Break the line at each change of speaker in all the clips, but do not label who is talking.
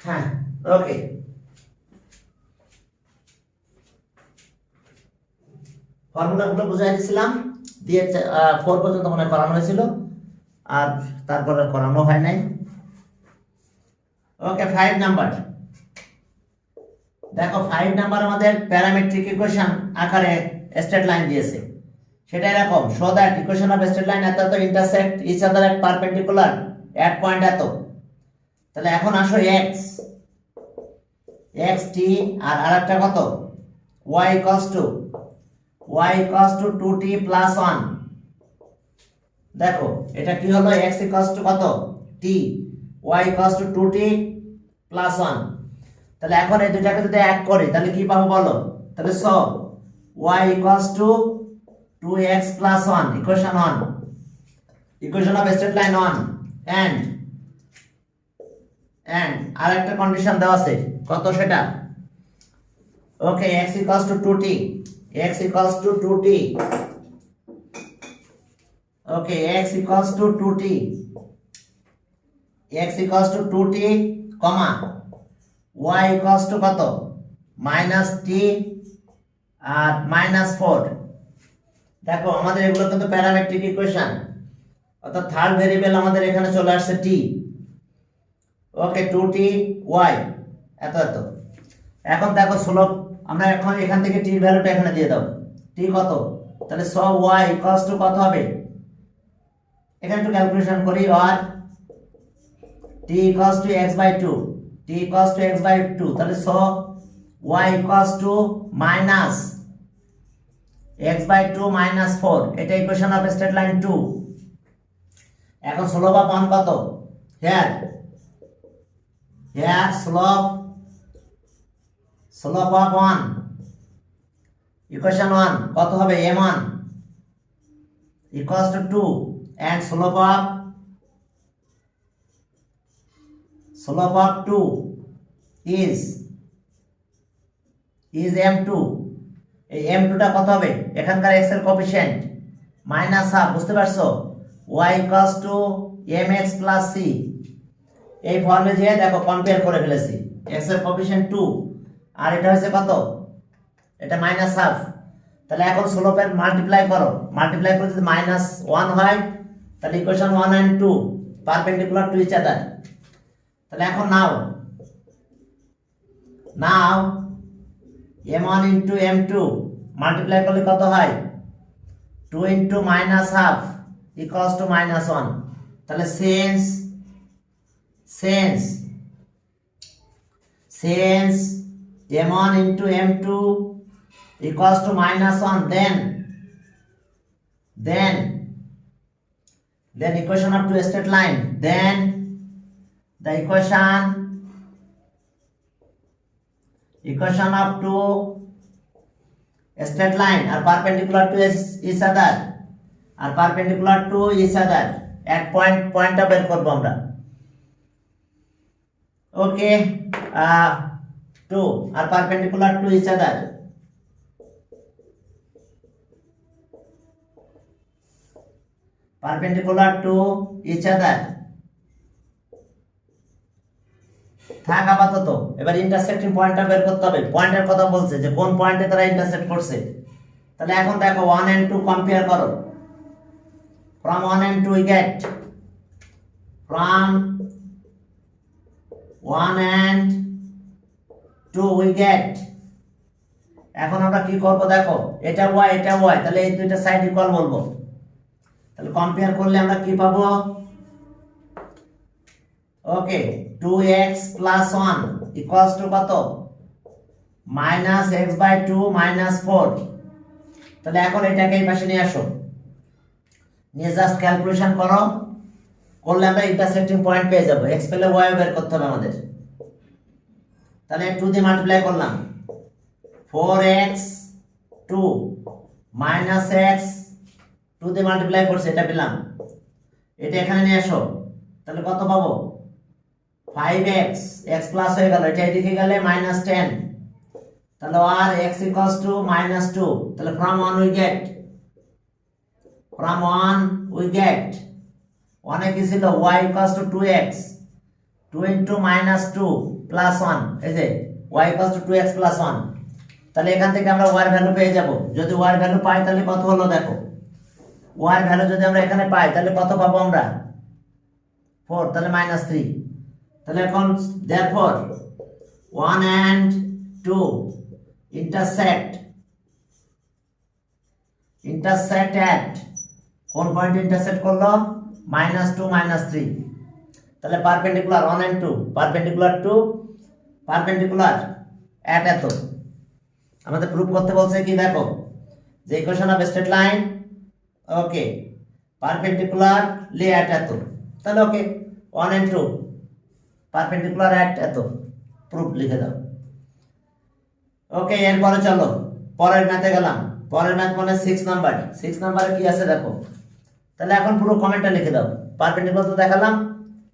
হ্যাঁ, ওকে। ফর্মুলাগুলো বুঝাই দিছিলাম, দিয়ে 4 পর্যন্ত মনে হয় করানো হয়েছিল, আর তারপরে করানো হয় নাই। ওকে, 5 নাম্বার দেখো। 5 নাম্বার আমাদের প্যারামেট্রিক ইকুয়েশন আকারে স্ট্রেট লাইন দিয়েছে। সেটা এরকম, show that equation of straight line এত এত ইন্টারসেক্ট ইচ আদার এট পারপেন্ডিকুলার এট পয়েন্ট এত। তাহলে এখন আসো এক্স টি, আর আরেকটা কত y equals two 2t plus 1। দেখো এটা কি হলো, x ইকুয়ালস টু কত t, y equals two 2t plus 1। তাহলে এখন এই দুটাকে যদি এক করি তাহলে কি পাবো বলো? তাহলে so y equals to 2x plus 1, equation 1, equation of straight line 1। And আরেকটা কন্ডিশন দেওয়া আছে, কত সেটা? Okay, x equals to 2t, x equals to 2t, okay, x equals to 2t, x equals to 2t, comma y equals to কত minus t আর minus 4। দেখো আমাদের এগুলো কিন্তু প্যারামেট্রিক ইকুয়েশন, অর্থাৎ থার্ড ভেরিয়েবল আমাদের এখানে চলে আসছে t। ওকে, 2t y এত এত। এখন দেখো স্লোপ, আমরা এখন এখান থেকে t এর ভ্যালুটা এখানে দিয়ে দাও। t কত? তাহলে সব y ইকুয়ালস টু কত হবে? এখানে একটু ক্যালকুলেশন করি। আর t equals to x by 2, t equals to x by 2, তাহলে সব y equals to minus x by 2 minus 4। এটা ইকুয়েশন অফ স্ট্রেট লাইন 2। এখন স্লোপ অফ 1 কত? হিয়ার স্লোপ অফ 1, ইকুয়েশন 1 কত হবে? m1 equals to 2, and slope of 2 is m2। এই m2 টা কত হবে? এখানকার x এর কোএফিশিয়েন্ট মাইনাস হাফ, বুঝতে পারছো? y equals two mx plus c। এই ফর্মে যে দেখো কম্পেয়ার করে ফেলেছি, x এর কোএফিশিয়েন্ট 2 আর এটা হচ্ছে কত? এটা মাইনাস হাফ। তাহলে এখন স্লোপের মাল্টিপ্লাই করো, মাল্টিপ্লাই করে যদি মাইনাস 1 হয় তাহলে equation 1 and 2 perpendicular to each other. তাহলে এখন নাও m1 ইনটু m2 মাল্টিপ্লাই করলে কত হয়? 2 into minus half equals to minus 1। তাহলে since m1 into m2 equals to minus 1, then equation of two straight line, then the equation of two straight line are perpendicular to each other, at point of বের করব আমরা। ওকে, 2 are perpendicular to each other, থাক আপাতত। এবার intersecting পয়েন্টটা বের করতে হবে। পয়েন্টের কথা বলছে যে কোন পয়েন্টে তারা ইন্টারসেক্ট করছে। তাহলে এখন দেখো 1 and 2 কম্পেয়ার করো। from 1 and 2 we get, from 1 and 2 we get। এখন আমরা কি করব দেখো, এটা y এটা y, তাহলে এই দুইটা সাইড ইকুয়াল বলবো। তাহলে কম্পেয়ার করলে আমরা কি পাবো? Okay, 2x plus 1 equals to কত? Minus x by 2 minus 4। তাহলে এখন এটাকে এই পাশে নিয়ে আসো, নিয়ে জাস্ট ক্যালকুলেশন করো, করলে আমরা ইন্টারসেক্টিং পয়েন্ট পেয়ে যাব। x পেলে y বের করতে হবে আমাদের। তাহলে 2 দিয়ে মাল্টিপ্লাই করলাম, 4x 2 মাইনাস x 2 দিয়ে মাল্টিপ্লাই করছে, এটা পেলাম। এটা এখানে নিয়ে আসো, তাহলে কত পাবো? 5x, x প্লাস হয়ে গেল, এটা এদিকে গেলে মাইনাস 10। তাহলে আর x ইকুয়ালস টু মাইনাস 2। তাহলে from 1 we get, 1 এ কি ছিল? y equals to 2x, 2 into minus 2 plus 1, এই যে y equals to 2x plus 1। তাহলে এখান থেকে আমরা y এর ভ্যালু পেয়ে যাব। যদি y এর ভ্যালু পাই তাহলে কত হলো দেখো, y এর ভ্যালু যদি আমরা এখানে পাই তাহলে কত পাবো আমরা, 4, তাহলে মাইনাস 3। তাহলে এখন therefore 1 and 2 intersect at কোন পয়েন্ট ইন্টারসেক্ট করলো, -2 -3। তাহলে perpendicular 1 and 2 perpendicular two perpendicular at এত। আমাদের প্রুফ করতে বলছে কি দেখো, যে equation of straight line okay perpendicularly at এত। তাহলে ওকে 1 and 2 পারপেন্ডিকুলার অ্যাট এত, প্রুফ লিখে দাও। ওকে, এরপরে চলো পরের ম্যাথে গেলাম। পরের ম্যাথ মানে 6 নাম্বার। 6 নাম্বারে কি আছে দেখো। তাহলে এখন পুরো কমেন্টটা লিখে দাও। পারপেন্ডিকুলার তো দেখালাম,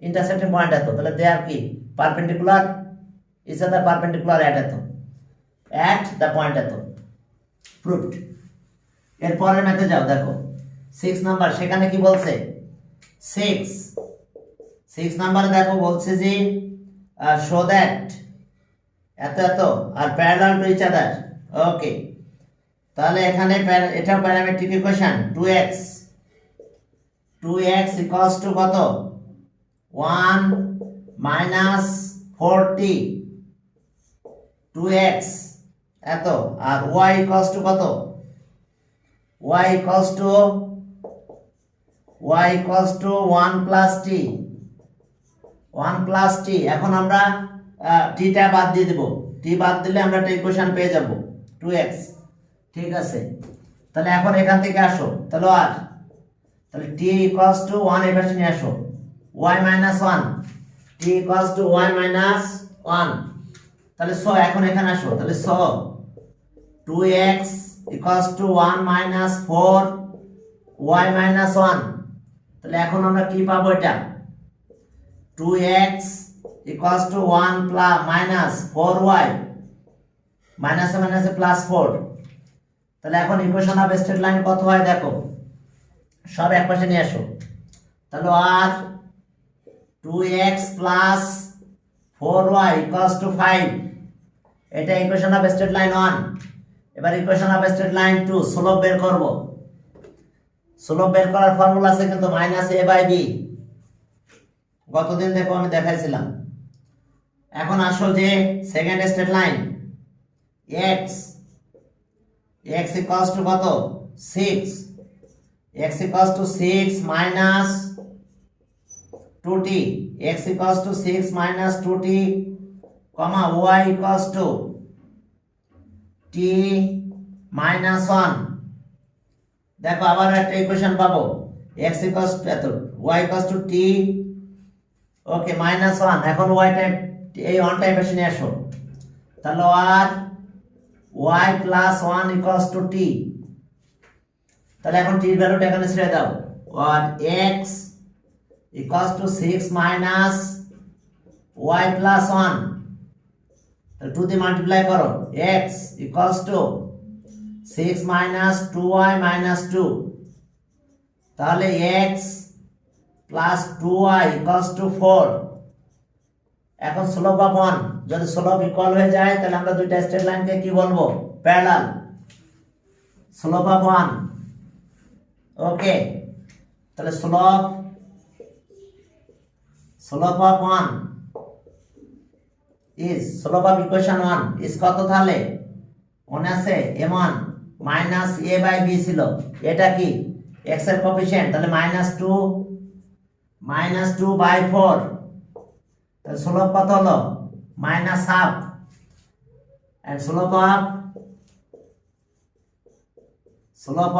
ইন্টারসেক্টিং পয়েন্ট এত, তাহলে দে আর কি perpendicular is the perpendicular at এত, অ্যাট দ্য পয়েন্ট এত, প্রুভড। এর পরের ম্যাথে যাও দেখো 6 নাম্বার, সেখানে কি বলছে 6 নাম্বারে দেখো বলছে যে শো দ্যাট এত এত আর প্যারালাল টু ইচ আদার। ওকে, তাহলে এখানে এটা parametric equation 2x equals to কত, 1 মাইনাস 4t 2x এত, আর y ইকুয়ালস টু কত, y equals two 1 plus t 1 plus t। এখন আমরা t টা বাদ দিয়ে দেব, t বাদ দিলে আমরা একটা ইকুয়েশন পেয়ে যাব 2x। ঠিক আছে, তাহলে এখন এখান থেকে আসো, তাহলে আর তাহলে t ইকুয়ালস টু 1 এর পাশে নিয়ে আসো, y minus 1 t equals two y minus 1। তাহলে সো এখন এখানে আসো, তাহলে so 2x equals to 1 minus 4 y minus 1। তাহলে এখন আমরা কি পাবো, এটা 2x equals to 1 plus minus 4y minus মাইনাসে প্লাস 4। তাহলে এখন ইকুয়েশন অফ স্ট্রেট লাইন কত হয় দেখো, সব একপাশে নিয়ে আসো। তাহলে আর 2x plus 4y equals to 5, এটা ইকুয়েশন অফ স্ট্রেট লাইন 1। এবার equation of straight line 2 slope বের করব। স্লোপ বের করার ফর্মুলা আছে কিন্তু -a/b, গতদিন দেখো আমি দেখাইছিলাম। এখন আসো যে second straight line x equals to কত, 6, x equals to 6 minus 2t, x equals to 6 minus 2t, comma y equals two t minus 1। দেখো আবার একটা ইকুয়েশন পাবো, x ইকুয়ালস টু এত, y ইকুয়ালস টু t ওকে মাইনাস 1। এখন y type এই 1 type এসে নিয়ে আসো, তাহলে আর y plus 1 equals two t। তাহলে এখন t এর ভ্যালুটা এখানে ছেড়ে দাও, আর x equals to 6 minus y plus 1। তাহলে 2 দিয়ে মাল্টিপ্লাই করো, x equals to 6 minus 2y minus 2। তাহলে x plus 2y equals to 4। এখন স্লোপ অফ 1, যদি স্লোপ ইকুয়াল হয়ে যায় তাহলে আমরা দুইটা স্ট্রেট লাইনকে কি বলবো, প্যারালাল। স্লোপ অফ 1 ওকে, তাহলে slope of 1 is slope of equation 1 is কত, তাহলে মনে আছে m1 মাইনাস a/b ছিল, এটা কি x এর কোএফিশিয়েন্ট, তাহলে -2/4। তাহলে স্লোপ কত হলো, -1/2। And slope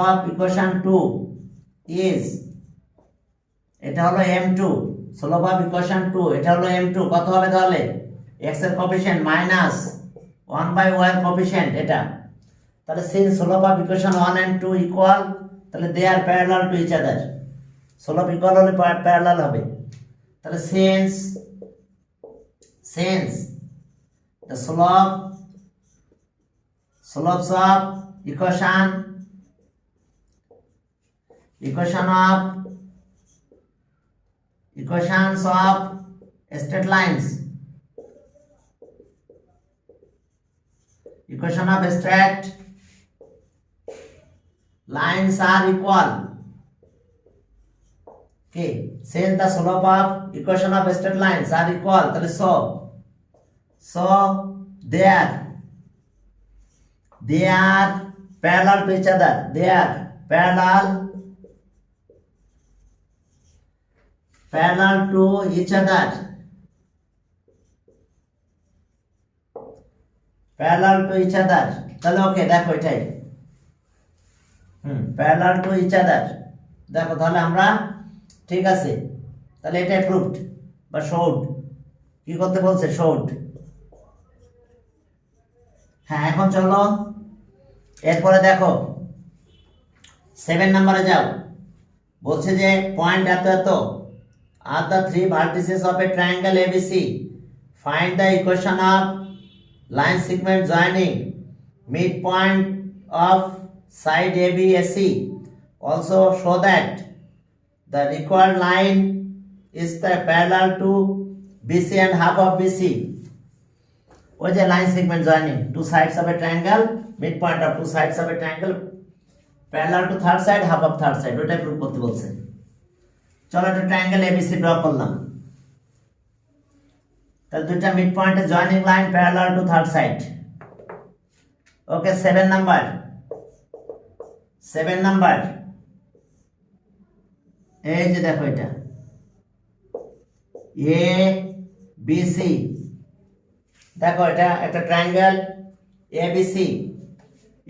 of equation 2 is, এটা হলো m2। স্লোপ অফ ইকুয়েশন 2 এটা হলো m2, কত হবে তাহলে, x এর কোএফিশিয়েন্ট মাইনাস 1/y এর কোএফিশিয়েন্ট এটা। তাহলে since slope of equation 1 and 2 equal, তাহলে they are parallel to each other. Slope equal হলে প্যারালাল হবে। তাহলে since the slopes of equations of straight lines, equation of straight lines are equal. Okay, since the slope of equation of straight lines are equal, তাহলে so they are parallel to each other. They are parallel to each other. Parallel to each other. তাহলে ওকে দেখো এটাই parallel to each other. দেখো তাহলে আমরা ঠিক আছে, তাহলে এটাই প্রুভড বা শোড। কি করতে বলছে? শোড। হ্যাঁ, এখন চলো এরপরে দেখো 7 নম্বরে যাও। বলছে যে পয়েন্ট এত এত আর the 3 vertices of a triangle ABC. Find the equation of line segment joining midpoint of side ABAC. Also show that the required line is the parallel to BC and half of BC. ওই যে line segment joining two sides of a triangle, midpoint of two sides of a triangle parallel to third side, half of third side, ওইটাই prove করতে বলছে। চলো একটা triangle ABC draw করলাম। তাহলে দুইটা মিড পয়েন্টে joining line parallel to third side. Okay, 7 number এই যে দেখো এটা এ বি সি। দেখো এটা একটা ট্রায়াঙ্গেল ABC,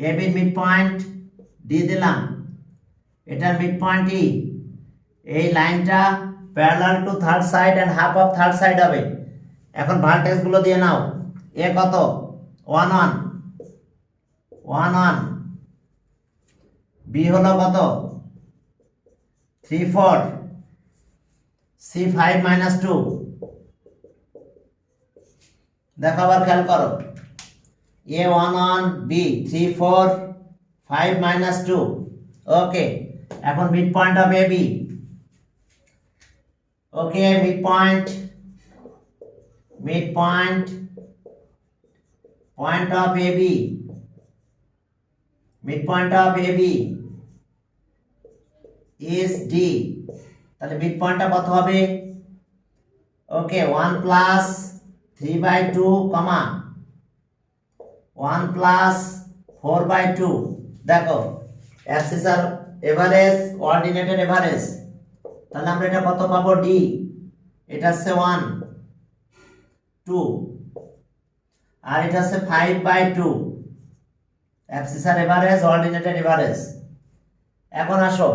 AB এর মিড পয়েন্ট ডি দিলাম, এটার মিড পয়েন্ট ই। এই লাইনটা parallel to third side and half of third side হবে। এখন ভার্টেক্স গুলো দিয়ে নাও। এ কত? 1 1, বি হলো কত? 3 4, সি 5 -2। দেখো আবার খেয়াল করো, এ 1 1, বি 3 4, 5 -2। ওকে, এখন mid point of A B. Okay, midpoint point of AB, midpoint of AB is D. তাহলে midpoint টা কত হবে? ওকে, 1 plus 3/2, 1 plus 4/2। দেখো অ্যাক্সিস আর এভারেজ, কোঅর্ডিনেটেড এভারেজ। তাহলে আমরা এটা কত পাবো? ডি। এটা হচ্ছে 1 2 আর এটা হচ্ছে 5/2। অ্যাবসিস আর এভারেজ, অর্ডিনেটেড এভারেজ। এখন আসো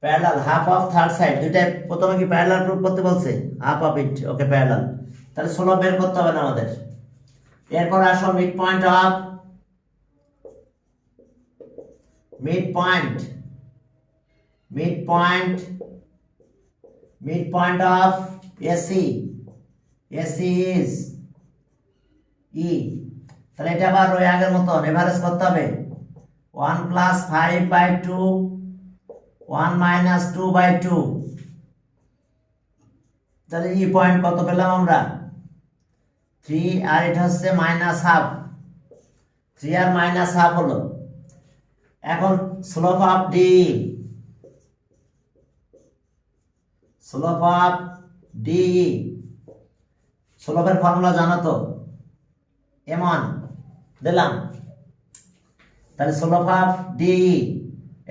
parallel half of third side, দুইটা প্রথমে কি প্যারালাল প্রুফ করতে বলছে? Half of it. Okay, parallel. তাহলে 16 বের করতে হবে না আমাদের। এরপর আসো mid point of AC is E। তাহলে এটা আবার ওই আগের মতন এভারেজ করতে হবে। 1 plus 5/2, 1 minus 2/2। তাহলে ই পয়েন্ট কত পেলাম আমরা? 3, আর এটা হচ্ছে -1/2। 3 আর -1/2 হলো। এখন স্লোপ অফ ডি, স্লোপের ফর্মুলা জানো তো? m1 দিলাম। তাহলে স্লোপ অফ ডি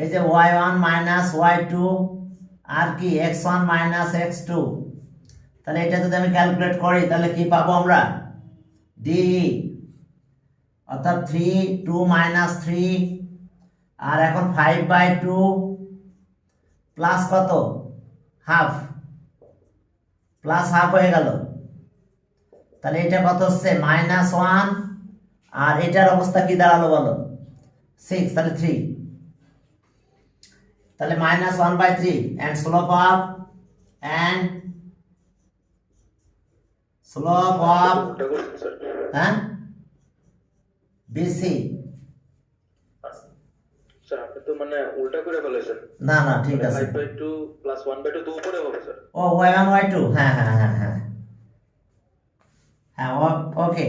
এই যে y1 minus y2 আর কি x1 minus x2। তাহলে এটা যদি আমি ক্যালকুলেট করি তাহলে কি পাবো আমরা? ডি অর্থাৎ 3 2 -3 আর এখন 5/2 প্লাস কত? হাফ, প্লাস হাফ হয়ে গেল। তাহলে এটা কত হচ্ছে? -1 আর এটার অবস্থা কি দাঁড়ালো বলো? 6, তাহলে 3। তাহলে -1/3 and slope of হ্যাঁ BC।
স্যার আপনি তো মানে উল্টা করে ফেলেছেন।
না ঠিক আছে।
5/2 + 1/2 তো উপরে হবে স্যার।
ও y1 y2, হ্যাঁ হ্যাঁ ওকে,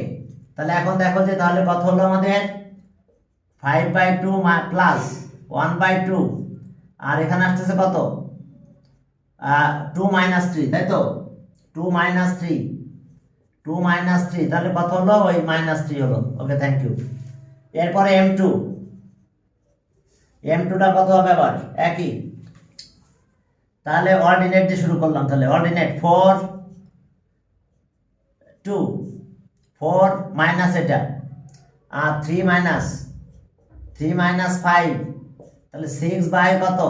তাহলে এখন দেখো যে তাহলে কত হলো আমাদের 5/2 প্লাস 1/2, আর এখানে আসতেছে কত 2 - 3, তাই তো 2 - 3, 2 - 3, তাহলে কত হলো ওই -3 হলো। ওকে, থ্যাংক ইউ। এরপরে m2টা কত হবে আবার একই, তাহলে অর্ডিনেট দিয়ে শুরু করলাম। তাহলে অর্ডিনেট 4 2 4 মাইনাস এটা, আর 3 - 5, তাহলে 6 বাই কত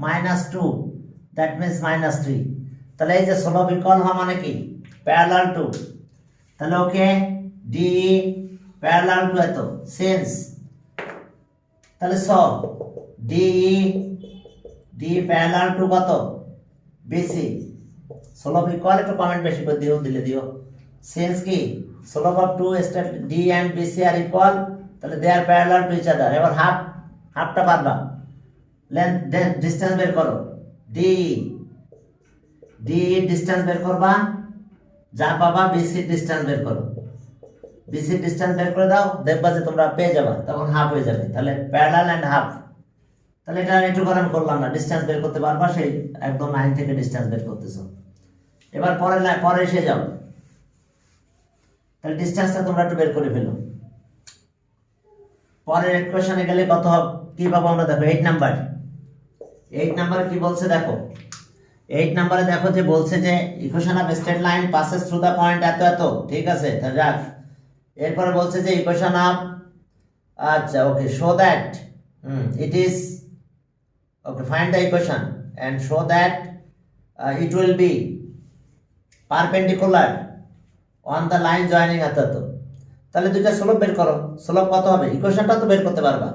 -2, দ্যাট মিনস -3। তাহলে এই যে ষোলো বিকল হওয়া মানে কি প্যারালাল টু, তাহলে ওকে ডি প্যারালাল টু এত সেন্স, তাহলে সব ডি প্যারালাল টু কত বিসি। ষোলো বিকল একটু কমেন্ট বেশি করে দিও, দিলে দিও। সেন্স কি slope of two D and BC are equal, তাহলে they are parallel to each other। এবার হাফটা পারবা, লেন্থ ডিসটেন্স বের করো, ডি ডিসটেন্স বের করবা, যা পাবা BC ডিসটেন্স বের করো, BC ডিসটেন্স বের করে দাও, দেখবা যে তোমরা পেয়ে যাবা, তখন হাফ হয়ে যাবে। তাহলে প্যারালাল এন্ড হাফ, তাহলে এটা একটু করেন করলাম না, ডিসটেন্স বের করতে পারবা, সেই একদম 9 থেকে ডিসটেন্স বের করতেছো। এবার পরে এসে যাও, তাহলে ডিসটেন্সটা তোমরা একটু বের করে ফেলো। পরের ইকুয়েশনে গেলে কত হবে, কি পাবো আমরা দেখো 8 নাম্বারে কি বলছে দেখো। 8 নাম্বারে দেখো যে বলছে যে equation of straight line passes through the point এত এত, ঠিক আছে, তাহলে যাক। এরপরে বলছে যে ইকুয়েশন অফ, আচ্ছা okay, show that it is, okay, find the equation and show that it will be perpendicular on the line joining এত এত। তাহলে দুইটা স্লোপ বের করো, স্লোপ কত হবে, ইকুয়েশনটা তো বের করতে পারবা।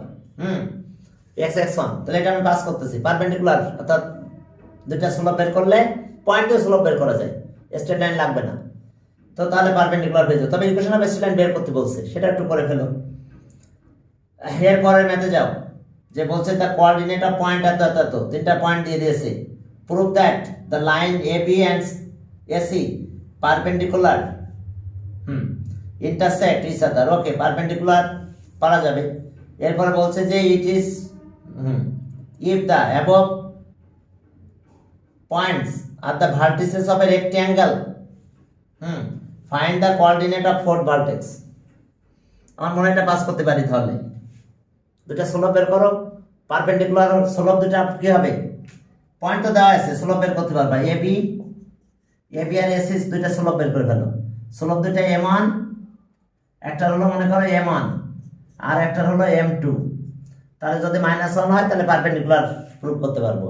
x1, তাহলে এটা আমি পাস করতেছি, পারপেন্ডিকুলার অর্থাৎ দুইটা স্লোপ বের করলে পয়েন্টে স্লোপ বের করা যায়, স্ট্রেট লাইন লাগবে না, তো তাহলে পারপেন্ডিকুলার হয়ে যাবে। তবে ইকুয়েশন অফ স্ট্রেট লাইন বের করতে বলছে, সেটা একটু করে ফেলো। এর পরের ম্যাথে যাও, যে বলছে দ্য কোঅর্ডিনেট অফ পয়েন্ট এত এত এত, তিনটা পয়েন্ট দিয়ে দিয়েছে, prove that the line AB and AC perpendicular intersect each other, okay, perpendicular পারা যাবে। এরপরে বলছে যে it is if the above points are the vertices of a rectangle, find the coordinate of fourth vertex। আমার মনে এটা pass করতে পারি। তাহলে দুটা স্লোপ বের করো, পারপেন্ডিকুলার স্লোপ দুটা কি হবে, পয়েন্ট তো দেওয়া আছে, স্লোপ বের করতে পারবা। AB আর AC দুইটা স্লোপ বের করে ফেলো, স্লোপ দুইটা M1, একটা হলো মনে করো M1 আর একটা হলো M2, তাহলে যদি -1 হয় তাহলে পারপেন্ডিকুলার প্রুভ করতে পারবো।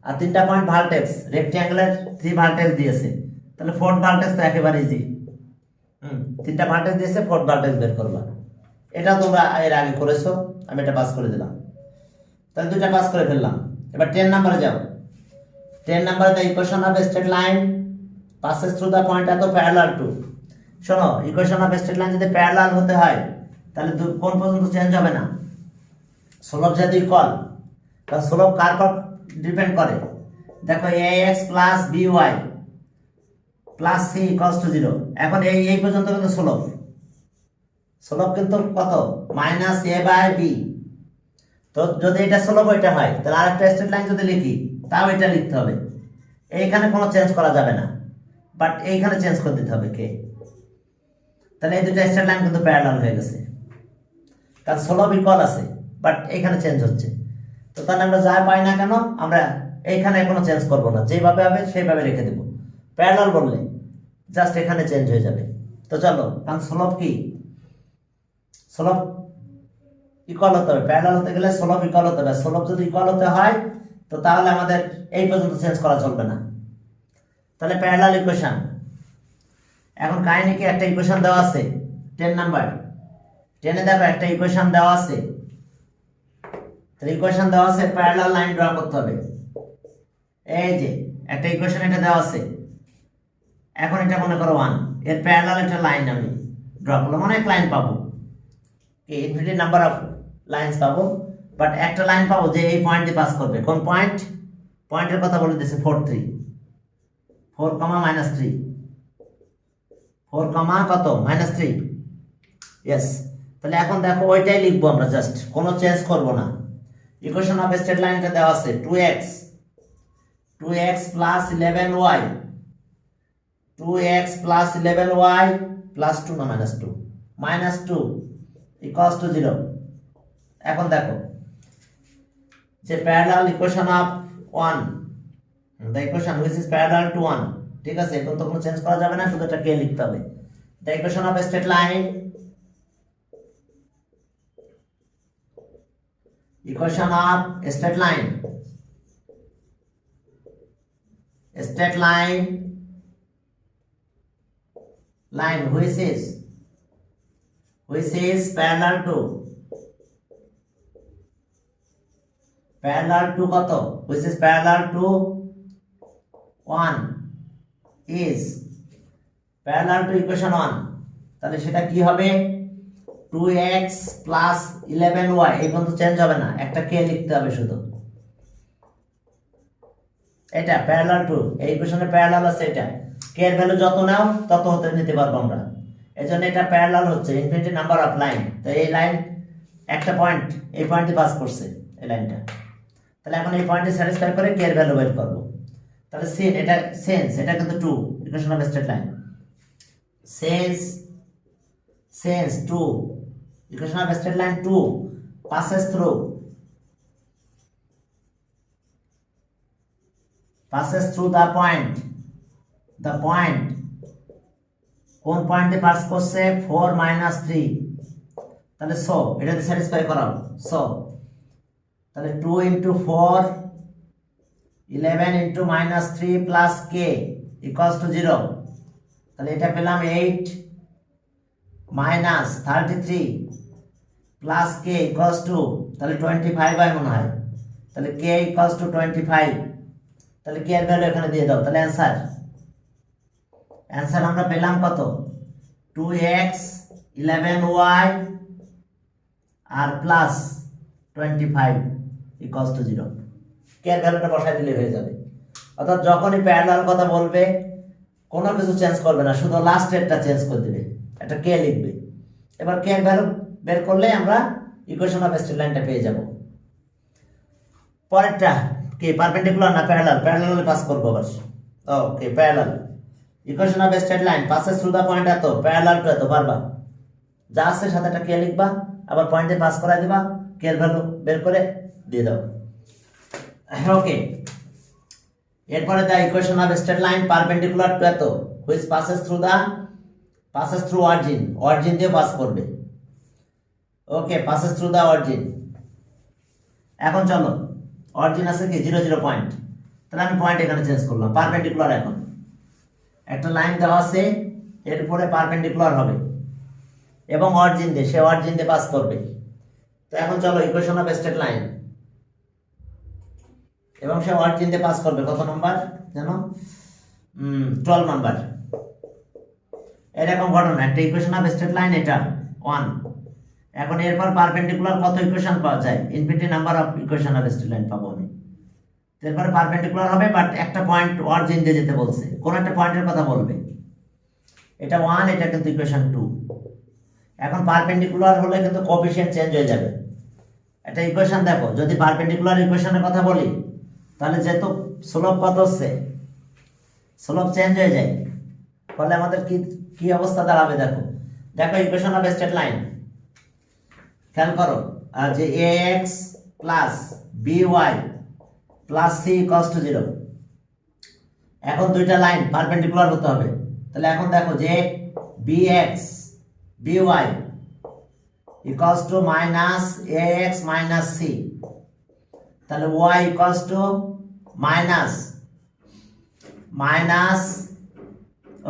আর তিনটা পয়েন্ট ভার্টেক্স, রেক্ট্যাঙ্গুলার 3 ভার্টেক্স দিয়েছে, তাহলে ফোর্থ ভার্টেক্স তো একেবারে ইজি। তিনটা ভার্টেক্স দিয়েছে, ফোর্থ ভার্টেক্স বের করবা। এটা তোমরা এর আগে করেছো, আমি এটা পাস করে দিলাম, তাহলে দুইটা পাস করে ফেললাম। এবার 10 নম্বরে যাও। 10 নম্বরে the equation of straight line passes through the point এত প্যারালাল টু। শোনো, ইকুয়েশন অফ স্ট্রেট লাইন যদি প্যারালাল হতে হয় তাহলে কোন পর্যন্ত চেঞ্জ হবে না, স্লোপ যদি ইকুয়াল, তাহলে স্লোপ কার উপর ডিপেন্ড করে, দেখো ax plus by plus c equals to 0। এখন এই পর্যন্ত কিন্তু স্লোপ কিন্তু কত -a/b, তো যদি এটা স্লোপ ওইটা হয়, তাহলে আরেকটা স্ট্রেট লাইন যদি লিখি তাও এটা লিখতে হবে, এইখানে কোনো চেঞ্জ করা যাবে না, বাট এইখানে চেঞ্জ করে দিতে হবে কে। তাহলে এই দুটো স্ট্রেট লাইন কিন্তু প্যারালাল হয়ে গেছে, কারণ স্লোপ ইকুয়াল আছে, বাট এইখানে চেঞ্জ হচ্ছে। তো তাহলে আমরা যা পাই না কেন, আমরা এইখানে কোনো চেঞ্জ করব না, যেভাবে হবে সেইভাবে রেখে দেব। প্যারালাল বললে জাস্ট এখানে চেঞ্জ হয়ে যাবে। তো চলো, কারণ স্লোপ কি, স্লোপ ইকুয়াল হতে হবে, প্যারালাল হতে গেলে স্লোপ ইকুয়াল হতে হবে। স্লোপ যদি ইকুয়াল হতে হয় তো তাহলে আমাদের এই পর্যন্ত চেঞ্জ করা চলবে না। তাহলে প্যারালাল ইকুয়েশন, এখন কাহিনী কি, একটা ইকুয়েশন দেওয়া আছে 10 নাম্বার, 10-এ দেখো একটা ইকুয়েশন দেওয়া আছে, তাহলে ইকুয়েশন দেওয়া আছে, প্যারালাল লাইন ড্র করতে হবে। এই যে একটা ইকুয়েশন এটা দেওয়া আছে, এখন এটা মনে করো 1, এর প্যারালাল একটা লাইন আমি ড্র করলাম, অনেক লাইন পাবো, ইনফিনিটি নাম্বার অফ লাইনস পাবো, বাট একটা লাইন পাবো যে এই পয়েন্ট দিয়ে পাস করবে। কোন পয়েন্ট, পয়েন্টের কথা বলে দিয়েছে 4, 3, 4, -3, 4 কমা কত -3, ইয়েস। তাহলে এখন দেখো ওইটাই লিখবো আমরা, জাস্ট কোনো চেঞ্জ করব না। ইকুয়েশন অফ স্ট্রেট লাইনটা দেওয়া আছে 2x plus 11y, 2x plus 11y plus 2 না -2 ইকুয়ালস টু 0। এখন দেখো যে parallel equation of 1, the equation which is parallel to 1, ঠিক আছে, এখন তো কোনো চেঞ্জ করা যাবে না, শুধু এটা কে লিখতে হবে। The equation of straight line, equation of straight line which is parallel to কত, which is parallel to 1 is parallel to equation 1, তাহলে সেটা কি হবে 2x প্লাস 11y, এই কিন্তু চেঞ্জ হবে না, একটা কে লিখতে হবে শুধু। এটা প্যারালাল টু, এই ইকুয়েশনে প্যারালাল আছে, এটা কে এর ভ্যালু যত নাও তত হতে নিতে পারবো আমরা, এজন্য এটা প্যারালাল হচ্ছে ইনফিনিটি নাম্বার অফ লাইন। তো এই লাইন একটা পয়েন্ট, এই পয়েন্টে পাস করছে এই লাইনটা, তাহলে এখন এই পয়েন্টে স্যাটিসফাই করে কে এর ভ্যালু বের করব। তাহলে সিন এটা সেন্স, এটা কিন্তু 2 equation of straight line, sense 2 equation of straight line 2 passes through the point কোন পয়েন্টে পাস করছে 4 3, তাহলে সো এটাতে স্যাটিসফাই করাও। সো তাহলে 2 into 4 11 into -3 plus k equals to 0, তাহলে এটা পেলাম 8 -33 প্লাস কে ইকুয়ালস টু, তাহলে 25 হয় মনে হয়, তাহলে কে ইকুয়ালস টু 25, তাহলে কে এর ভ্যালু এখানে দিয়ে দাও। তাহলে অ্যান্সার আমরা পেলাম কত 2x 11y আর প্লাস 25 ইকুয়ালস টু 0, কে এর ভ্যালুটা বসাই দিলে হয়ে যাবে। অর্থাৎ যখনই প্যারালাল কথা বলবে কোনো কিছু চেঞ্জ করবে না, শুধু লাস্ট এরটা চেঞ্জ করে দিবে, এটা কে লিখবে। এবার কে এর ভ্যালু বের করলে আমরা ইকুয়েশন অফ স্ট্রেট লাইনটা পেয়ে যাব। পরেরটা কি পারপেন্ডিকুলার না প্যারালাল, প্যারালালে পাস করব বাস। Okay parallel, equation of straight line passes through the point এত, প্যারালাল টু এত, বারবার যা আছে সাথে একটা কে লিখবা, আবার পয়েন্টে পাস করাই দিবা, কে এর ভ্যালু বের করে দিয়ে দাও। ওকে, এরপরে the equation of straight line perpendicular to এত হুইচ passes through অরিজিন দিয়ে পাস করবে। Okay, passes through the origin. এখন চলো অরিজিন আছে কি 0 0 পয়েন্ট, তাহলে আমি পয়েন্ট এখানে চেঞ্জ করলাম, পারপেন্ডিকুলার। এখন একটা লাইন দেওয়া আছে, এর উপরে পারপেন্ডিকুলার হবে এবং অরিজিন দিয়ে, সে অরিজিন দিয়ে পাস করবে। তো এখন চলো ইকুয়েশন অফ স্ট্রেট লাইন, এবং সে অরিজিন দিয়ে পাস করবে কত নাম্বার জানো, 12 নাম্বার। এরকম ঘটনা, একটা ইকুয়েশন অফ স্ট্রেট লাইন এটা 1, এখন এরপর পারপেন্ডিকুলার কত ইকুয়েশন পাওয়া যায়, infinity number of equation of straight line পাবো আমি। এরপর পারপেন্ডিকুলার হবে, বাট একটা পয়েন্ট অরিজিন দিয়ে যেতে বলছে, কোন একটা পয়েন্টের কথা বলবে। এটা 1, এটা কিন্তু ইকুয়েশন 2। এখন পারপেন্ডিকুলার হলে কিন্তু কোএফিশিয়েন্ট চেঞ্জ হয়ে যাবে। একটা ইকুয়েশন দেখো, যদি পারপেন্ডিকুলার ইকুয়েশনের কথা বলি, তাহলে যেহেতু স্লোপ কত হচ্ছে, স্লোপ চেঞ্জ হয়ে যায়, ফলে আমাদের কি অবস্থা দাঁড়াবে দেখো। ইকুয়েশন অফ স্ট্রেট লাইন খেয়াল করো, যে ax plus by plus c equals to 0। এখন দুইটা লাইন পারপেন্ডিকুলার হতে হবে, তাহলে এখন দেখো যে bx by equals to minus ax minus c, তাহলে y equals to minus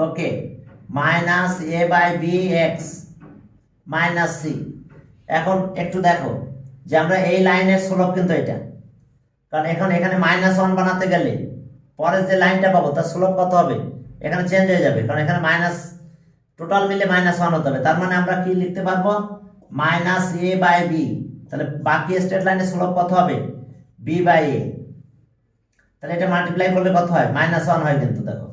okay minus a by bx minus c। এখন একটু দেখো যে আমরা এই লাইনের স্লোপ কিন্তু এটা, কারণ এখানে -1 বানাতে গেলে পরের যে লাইনটা পাবো তার স্লোপ কত হবে, এখানে চেঞ্জ হয়ে যাবে, কারণ এখানে মাইনাস টোটাল মিলে -1 হতে হবে। তার মানে আমরা কি লিখতে পারবো -a বাই b, তাহলে বাকি স্ট্রেট লাইনের স্লোপ কত হবে b বাই a, তাহলে এটা মাল্টিপ্লাই করলে কত হয় -1 হয় কিন্তু দেখো।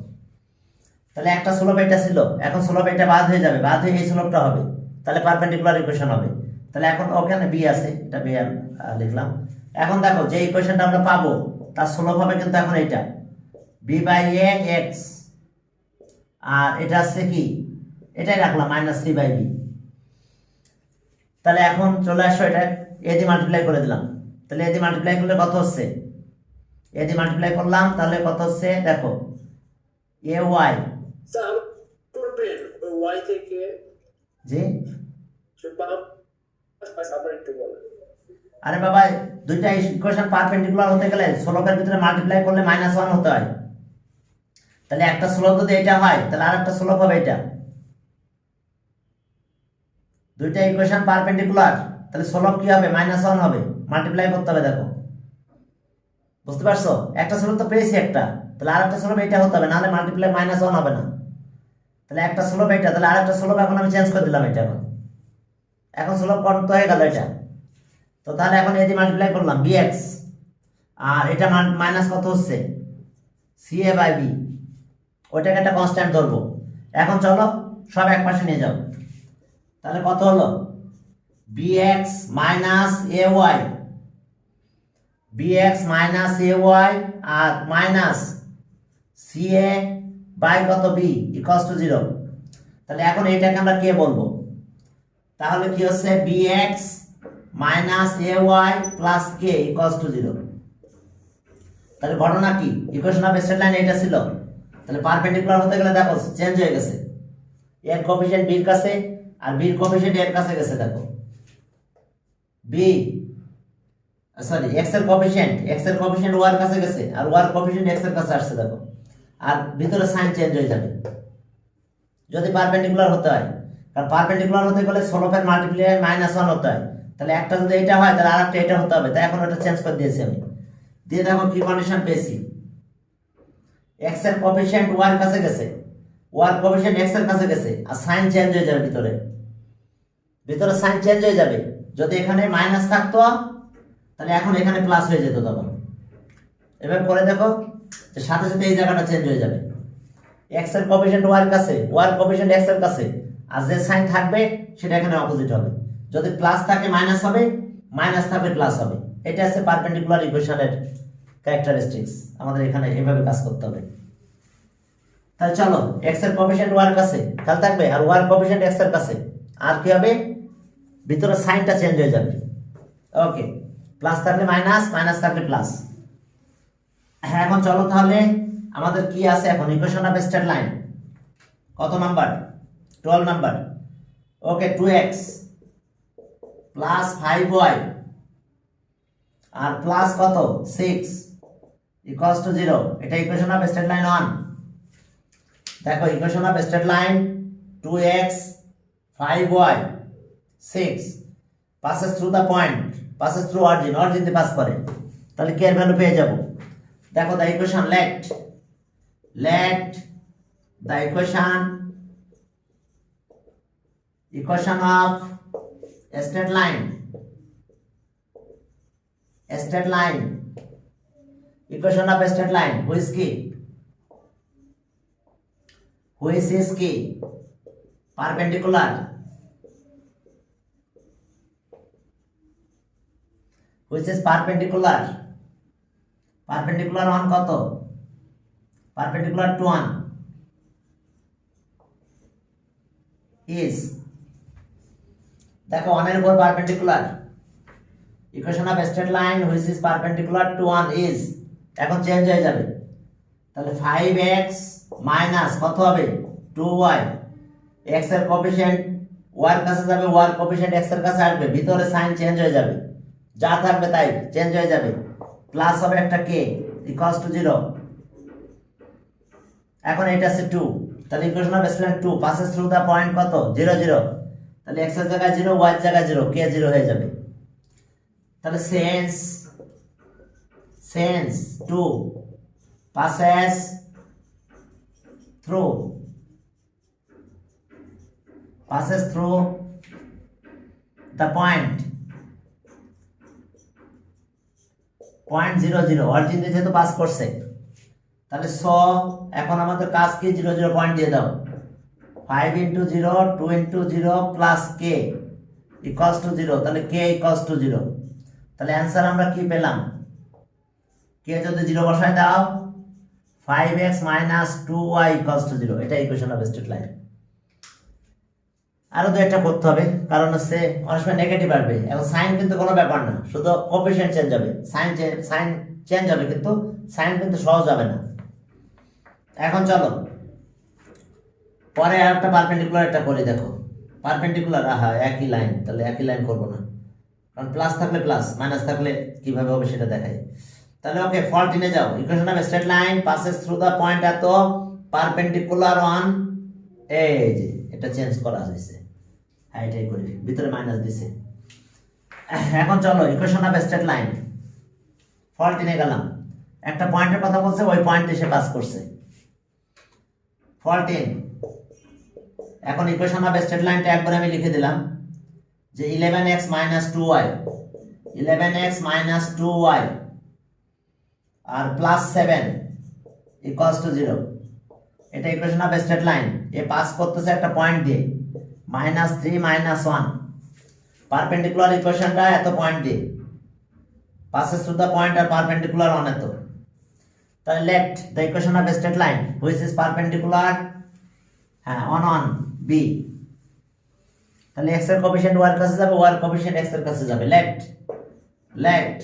তাহলে একটা স্লোপ এটা ছিল, এখন স্লোপ এটা বাদ হয়ে যাবে, বাদ হয়ে এই স্লোপটা হবে, তাহলে পারপেন্ডিকুলার ইকুয়েশন হবে। তাহলে এখন ওখানে বি আছে, এটা বি লিখলাম। এখন দেখো যে ইকুয়েশনটা আমরা পাবো তার স্লোপ হবে কিন্তু এখন এটা বি বাই এ এক্স, আর এটা আছে কি, এটাই রাখলাম মাইনাস সি বাই বি। তাহলে এখন চলে আসো, এটা এ দিয়ে মাল্টিপ্লাই করে দিলাম। তাহলে এ দিয়ে মাল্টিপ্লাই করলে কত হচ্ছে, এ দিয়ে মাল্টিপ্লাই করলাম, তাহলে কত হচ্ছে দেখো, এ ওয়াই,
স্যার করবেন ওয়াই থেকে
জি
আবার একটু বলেন।
আরে বাবা, দুইটা ইকুয়েশন পারপেন্ডিকুলার হতে গেলে স্লোপের ভিতরে মাল্টিপ্লাই করলে -1 হতে হয়। তাহলে একটা স্লোপ যদি এটা হয় তাহলে আরেকটা স্লোপ হবে এটা। দুইটা ইকুয়েশন পারপেন্ডিকুলার, তাহলে স্লোপ কি হবে, -1 হবে, মাল্টিপ্লাই করতে হবে। দেখো বুঝতে পারছো, একটা স্লোপ তো পেয়েছি একটা, তাহলে আরেকটা স্লোপ এটা হতে হবে, নাহলে মাল্টিপ্লাই -1 হবে না। তাহলে একটা স্লোপ এটা, তাহলে আরেকটা স্লোপ এখন আমি চেঞ্জ করে দিলাম এটা, এখন স্লোপ কত হয়ে গেল এটা। তো তাহলে এখন এদি মাল্টিপ্লাই করলাম bx, আর এটা মাইনাস কত হচ্ছে ca বাই b, ওইটাকে একটা কনস্ট্যান্ট ধরবো। এখন চলো সব এক পাশে নিয়ে যাও, তাহলে কত হলো bx minus ay, bx minus ay আর মাইনাস ca বাই কত b ইকুয়ালস টু 0। তাহলে এখন এইটাকে আমরা কে বলবো, তাহলে কি হচ্ছে bx minus ay plus k equals to 0। তাহলে ঘটনা কি, ইকুয়েশন অফ স্ট্রেট লাইন এটা ছিল, তাহলে পারপেন্ডিকুলার হতে গেলে দেখো চেঞ্জ হয়ে গেছে, এর কোএফিশিয়েন্ট b এর কাছে আর b এর কোএফিশিয়েন্ট এর কাছে গেছে। দেখো b সরি x এর কোএফিশিয়েন্ট y এর কাছে গেছে, আর y এর কোএফিশিয়েন্ট x এর কাছে আসছে। দেখো আর ভিতরে সাইন চেঞ্জ হয়ে যাবে যদি পারপেন্ডিকুলার হতে হয়, কারণ পারপেন্ডিকুলার হতে গেলে স্লোপের মাল্টিপ্লাই -1 হতে হয়। তাহলে একটা যদি এটা হয় তাহলে আরেকটা এটা হতে হবে, তাই এখন ওটা চেঞ্জ করে দিয়েছি আমি। দিয়ে দেখো কি কন্ডিশন পেয়েছি, x এর কোএফিশিয়েন্ট y এর কাছে গেছে, y এর কোএফিশিয়েন্ট x এর কাছে গেছে, আর সাইন চেঞ্জ হয়ে যাবে, ভিতরে সাইন চেঞ্জ হয়ে যাবে। যদি এখানে মাইনাস থাকতো তাহলে এখন এখানে প্লাস হয়ে যেত তখন। এবার করে দেখো যে সাথে সাথে এই জায়গাটা চেঞ্জ হয়ে যাবে, x এর কোএফিশিয়েন্ট y এর কাছে, y এর কোএফিশিয়েন্ট x এর কাছে, আর যে সাইন থাকবে সেটা এখানে অপোজিট হবে। যদি প্লাস থাকে মাইনাস হবে, মাইনাস থাকলে প্লাস হবে। এটা হচ্ছে পারপেন্ডিকুলার ইকুয়েশনের ক্যারেক্টারিস্টিক্স, আমাদের এখানে এভাবে কাজ করতে হবে। তাহলে চলো x এর কোএফিশিয়েন্ট y এর কাছে খেয়াল থাকবে, আর y এর কোএফিশিয়েন্ট x এর কাছে, আর কি হবে ভিতরে সাইনটা চেঞ্জ হয়ে যাবে। ওকে, প্লাস থাকলে মাইনাস, মাইনাস থাকলে প্লাস। হ্যাঁ এখন চলো তাহলে আমাদের কি আছে এখন, ইকুয়েশন অফ স্ট্রেট লাইন কত নাম্বার, 12 নাম্বার। ওকে 2x প্লাস 5y আর প্লাস কত 6 ইকুয়ালস টু 0, এটা ইকুয়েশন অফ স্ট্রেট লাইন 1। দেখো equation of straight line 2x 5y 6 passes through the point, passes through origin দিয়ে পাস করে, তাহলে k এর value পেয়ে যাব। দেখো the equation let the equation of a straight line equation of a straight line which is কি perpendicular, which is perpendicular one কত, perpendicular to 1 is, দেখো 1 এর উপর perpendicular, equation of straight line which is perpendicular to 1 is, এখন change হয়ে যাবে। তাহলে 5x minus কত হবে 2y, x এর কোএফিশিয়েন্ট y এর কাছে যাবে, y এর কোএফিশিয়েন্ট x এর কাছে আসবে, ভিতরে সাইন চেঞ্জ হয়ে যাবে, যা থাকবে তাই চেঞ্জ হয়ে যাবে, প্লাস হবে একটা k ইকুয়ালস টু 0। এখন এটা আছে 2, তাহলে equation of straight line 2 passes through the point কত 0 0, তাহলে x এর জায়গায় 0, y এর জায়গায় 0, k 0 হয়ে যাবে। তাহলে since 2 passes through the point 0 0, origin দিয়ে যেহেতু পাস করছে, তাহলে এখন আমাদের কাজ কি, 0 0 পয়েন্ট দিয়ে দাও। 5 × 0 2 × 0 প্লাস কে ইকুয়ালস টু 0, তাহলে কে ইকুয়ালস টু 0। তাহলে অ্যান্সার আমরা কি পেলাম, কে যদি 0 বসায় দাও 5x - 2y = 0, এটা ইকুয়েশন অফ স্ট্রেট লাইন। আরো তো একটা করতে হবে, কারণ হচ্ছে অনেক সময় নেগেটিভ আসবে। এখন সাইন কিন্তু কোনো ব্যাপার না, শুধু কোএফিশিয়েন্ট চেঞ্জ হবে, সাইন চেঞ্জ হবে, কিন্তু সাইন কিন্তু সহজ হবে না। এখন চলো পরে আর একটা পারপেন্ডিকুলার একটা করে দেখো। পারপেন্ডিকুলার একই লাইন, তাহলে একই লাইন করব না, কারণ প্লাস থাকলে প্লাস, মাইনাস থাকলে কিভাবে হবে সেটা দেখাই। তাহলে ওকে 14 যাও। Equation of straight line passes through the point এত পারপেন্ডিকুলার অন, এই যে এটা চেঞ্জ করা হয়েছে, হ্যাঁ এটাই করি, ভিতরে মাইনাস দিছে। এখন চলো ইকুয়েশন অফ স্ট্রেট লাইন 14 গেলাম। একটা পয়েন্টের কথা বলছে, ওই পয়েন্ট এসে পাস করছে 14। এখন ইকুয়েশন অফ স্ট্রেট লাইনটা একবার আমি লিখে দিলাম যে 11x - 2y, 11x - 2y R plus 7 equals to 0। এটা equation of straight line, A pass করতেছে একটা পয়েন্ট দিয়ে -3 - 1, পারপেন্ডিকুলার ইকুয়েশনটা এত পয়েন্ট দিয়ে passes through the point or perpendicular on এত। তাহলে let the equation of a straight line which is perpendicular on B, তাহলে x এর কোএফিশিয়েন্ট y এর কাছে যাবে, y এর কোএফিশিয়েন্ট x এর কাছে যাবে। let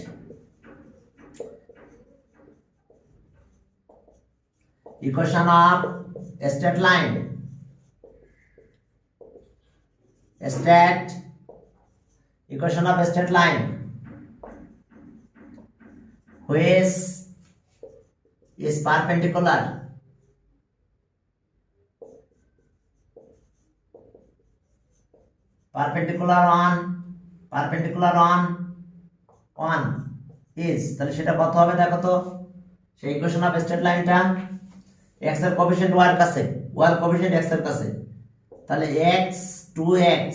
equation of a straight line equation of a straight line which is perpendicular on is, তাহলে সেটা কত হবে দেখো তো। সেই ইকুয়েশন অফ স্ট্রেট লাইনটা x এর কোএফিশিয়েন্ট y এর কাছে, y এর কোএফিশিয়েন্ট x এর কাছে, তাহলে x 2x,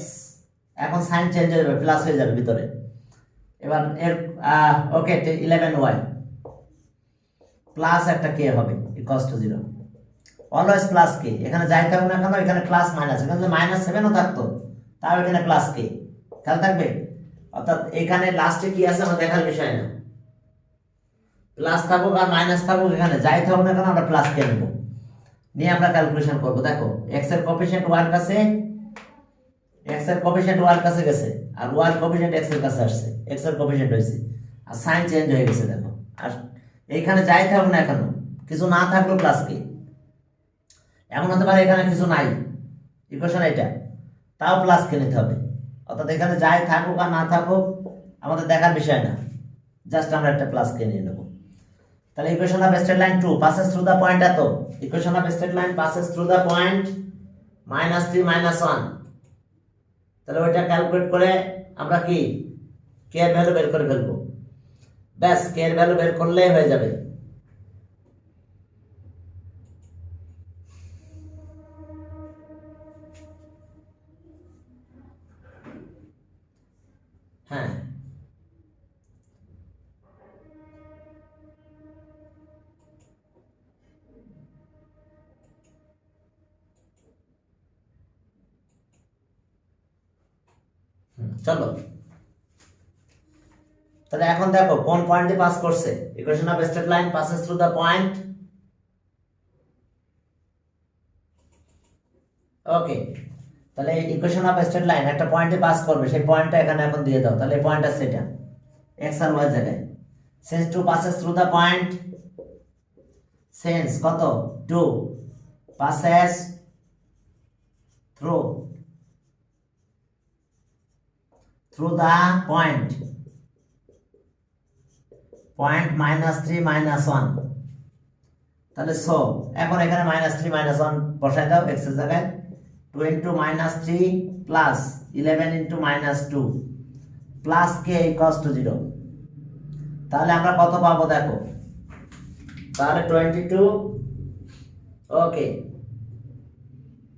এখন সাইন চেঞ্জ হয়ে যাবে, প্লাস হয়ে যাবে ভিতরে। এবার এর ওকে 11y প্লাস একটা কে হবে ইকুয়ালস টু 0, অলওয়েজ প্লাস কে। এখানে যাই থাকুক না কেন, এখানে প্লাস মাইনাস, এখানে যদি -7ও থাকতো তাও এখানে প্লাস কে খেয়াল থাকবে। অর্থাৎ এখানে লাস্টে কি আছে আমরা দেখার বিষয় না, প্লাস থাকুক আর মাইনাস থাকুক, এখানে যাই থাকুক না কেন আমরা প্লাস কে নেব, নিয়ে আমরা ক্যালকুলেশন করব। দেখো x এর কোএফিশিয়েন্ট y এর কাছে, x এর কোএফিশিয়েন্ট y এর কাছে গেছে, আর y এর কোএফিশিয়েন্ট x এর কাছে আসছে, x এর কোএফিশিয়েন্ট হইছে, আর সাইন চেঞ্জ হয়ে গেছে দেখো। আর এইখানে যাই থাকুক না কেন, কিছু না থাকলেও প্লাস কে, এমন হতে পারে এখানে কিছু নাই, ইকুয়েশন এটা, তাও প্লাস কে নিতে হবে। অর্থাৎ এখানে যাই থাকুক আর না থাকুক আমাদের দেখার বিষয় না, জাস্ট আমরা একটা প্লাস কে নিয়ে নেব। তাহলে equation of straight line 2 passes through the point এত, equation of straight line passes through the point -3 - 1, তাহলে ওইটা ক্যালকুলেট করে আমরা কি কে এর ভ্যালু বের করে ফেলবো, ব্যাস কে এর ভ্যালু বের করলেই হয়ে যাবে। হ্যাঁ চলো, তাহলে এখন দেখো কোন পয়েন্টে পাস করছে। Equation of straight line passes through the point, ওকে। তাহলে ইকুয়েশন অফ স্ট্রেট লাইন একটা পয়েন্টে পাস করবে, সেই পয়েন্টটা এখানে এখন দিয়ে দাও। তাহলে এই পয়েন্টটা সেটা x আর y জায়গায়, since 2 passes through the point, since কত 2 passes through the point -3 - 1, তাহলে এখন এখানে -3 - 1 বসাই দাও x এর জায়গায়। 2 × -3 প্লাস 11 × -2 প্লাস k = 0। তাহলে আমরা কত পাবো দেখো, তাহলে 22, ওকে।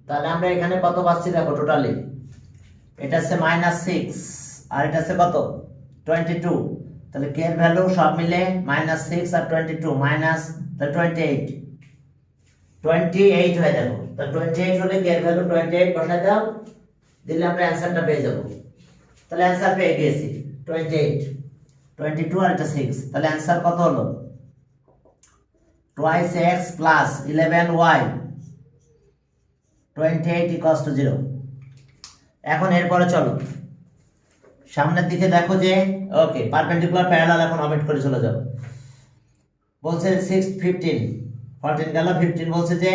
তাহলে আমরা এখানে কত পাচ্ছি দেখো, টোটালি এটা হচ্ছে -6 আর এটা হচ্ছে কত 22, তাহলে k এর ভ্যালু সব মিলে -6 আর 22 মাইনাস, তাহলে 28 হয়ে যাবো। তো 28 হলে কি এর ভ্যালু 28 বসাই দাও, দিলে আমরা অ্যান্সারটা পেয়ে যাব। তাহলে অ্যান্সার পেয়ে গেছি 28, 22 আর এটা 6। তাহলে অ্যান্সার কত হলো? twice x plus 11y 28 equals to 0। এখন এরপরে চলো সামনের দিকে দেখো যে ওকে পারপেন্ডিকুলার প্যারালাল এখন অমিট করে চলে যাও। বলছে 6 15 14 গেল 15 বলছে যে